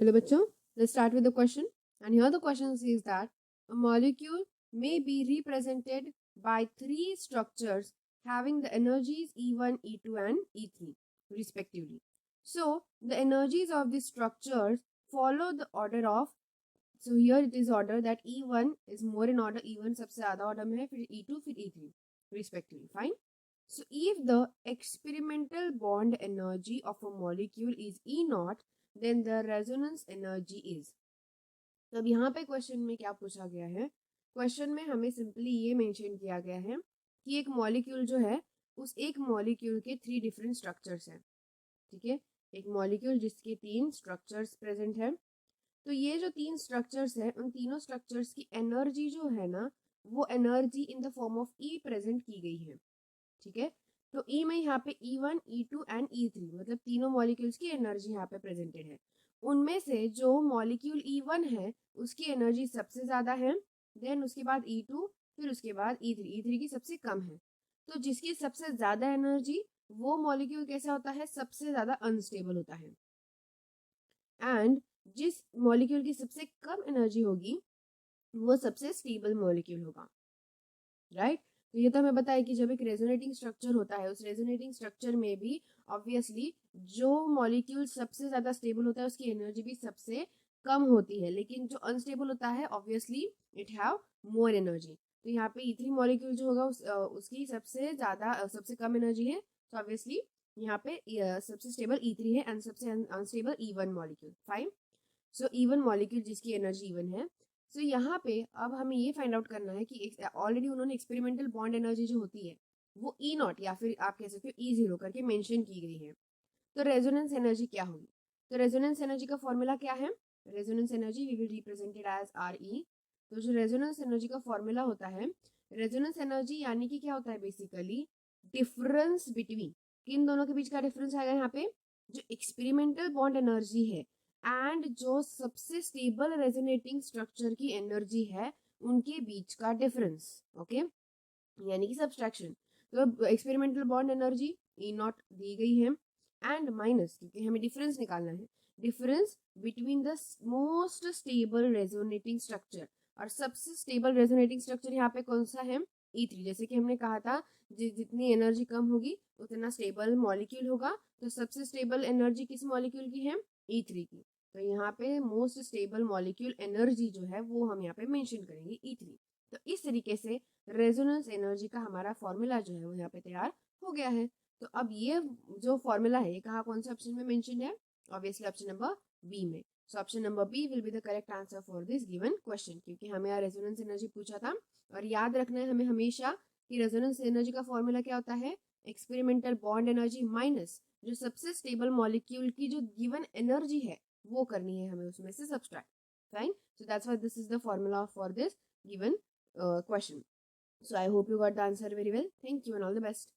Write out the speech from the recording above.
Hello bachcho, let's start with the question. And here the question says that a molecule may be represented by three structures having the energies E1, E2 and E3 respectively. So the energies of these structures follow the order of, so here it is order that E1 is more in order, E1 सबसे ज़्यादा order में है, फिर E2 फिर E3 respectively. Fine. So if the experimental bond energy of a molecule is E naught, then the resonance energy is. तो अब यहाँ पे क्वेश्चन में क्या पूछा गया है, क्वेश्चन में हमें सिंपली ये मेंशन किया गया है कि एक मॉलिक्यूल जो है उस एक मॉलिक्यूल के थ्री डिफरेंट स्ट्रक्चर्स हैं. ठीक है, एक मॉलिक्यूल जिसके तीन स्ट्रक्चर्स प्रेजेंट है. तो ये जो तीन स्ट्रक्चर्स है उन तीनों स्ट्रक्चर्स की एनर्जी जो है ना, वो energy in the form of E present की गई है. ठीक है, तो ई में यहाँ पे E1, E2 एंड E3 मतलब तीनों मॉलिक्यूल्स की एनर्जी यहाँ पे प्रेजेंटेड है. उनमें से जो मॉलिक्यूल E1 है उसकी एनर्जी सबसे ज़्यादा है, देन उसके बाद E2, फिर उसके बाद E3 की सबसे कम है. तो जिसकी सबसे ज़्यादा एनर्जी वो मॉलिक्यूल कैसा होता है, सबसे ज़्यादा अनस्टेबल होता है. एंड जिस मॉलिक्यूल की सबसे कम एनर्जी होगी वो सबसे स्टेबल मॉलिक्यूल होगा. राइट, तो ये तो हमें बताया कि जब एक रेजोनेटिंग स्ट्रक्चर होता है उस रेजोनेटिंग स्ट्रक्चर में भी ऑब्वियसली जो मॉलिक्यूल सबसे ज़्यादा स्टेबल होता है उसकी एनर्जी भी सबसे कम होती है, लेकिन जो अनस्टेबल होता है obviously it have more energy. तो यहाँ पे E3 मॉलिक्यूल जो होगा उसकी सबसे ज़्यादा सबसे कम एनर्जी है, तो ऑब्वियसली यहाँ पे सबसे स्टेबल E3 है एंड सबसे अनस्टेबल E1 मॉलिक्यूल. फाइन. सो E1 मॉलिक्यूल जिसकी एनर्जी E1 है. सो यहाँ पे अब हमें ये फाइंड आउट करना है कि ऑलरेडी उन्होंने एक्सपेरिमेंटल बॉन्ड एनर्जी जो होती है वो E नॉट या फिर आप कह सकते हो E0 करके मेंशन की गई है. तो रेजोनेंस एनर्जी क्या होगी, तो रेजोनेंस एनर्जी का फॉर्मूला क्या है, resonance energy we will represented as RE. तो जो रेजोनेंस एनर्जी का फॉर्मूला होता है, रेजोनेंस एनर्जी यानी कि क्या होता है बेसिकली डिफरेंस बिटवीन, किन दोनों के बीच का डिफरेंस आएगा यहाँ पे, जो एक्सपेरिमेंटल बॉन्ड एनर्जी है एंड जो सबसे स्टेबल रेजोनेटिंग स्ट्रक्चर की एनर्जी है उनके बीच का डिफरेंस. ओके, यानी कि सब्सट्रैक्शन. तो experimental bond energy E not the गई है एंड माइनस, क्योंकि हमें डिफरेंस निकालना है, difference between the most stable resonating structure. और सबसे स्टेबल रेजोनेटिंग स्ट्रक्चर यहाँ पे कौन सा है, E3. जैसे कि हमने कहा था जितनी एनर्जी कम होगी उतना स्टेबल मॉलिक्यूल होगा. तो सबसे स्टेबल एनर्जी किस मॉलिक्यूल की है, E3 की. तो यहाँ पे मोस्ट स्टेबल मॉलिक्यूल एनर्जी जो है वो हम यहाँ पे मेंशन करेंगे E3. तो इस तरीके से रेजोनेंस एनर्जी का हमारा फॉर्मूला जो है वो यहाँ पे तैयार हो गया है. तो अब ये जो फॉर्मूला है ये कहाँ कौन से ऑप्शन में मेंशन है, ऑब्वियसली ऑप्शन नंबर बी में. So option number B will be the correct answer for this given question, क्योंकि हमें यहाँ रेजोनेंस एनर्जी पूछा था. और याद रखना है हमें हमेशा कि रेजोनेंस एनर्जी का फॉर्मूला क्या होता है, एक्सपेरिमेंटल बॉन्ड एनर्जी माइनस जो सबसे स्टेबल मॉलिक्यूल की जो गिवन एनर्जी है वो करनी है हमें उसमें से subtract. Fine, so that's why this is the formula for this given question. So I hope you got the answer very well. Thank you and all the best.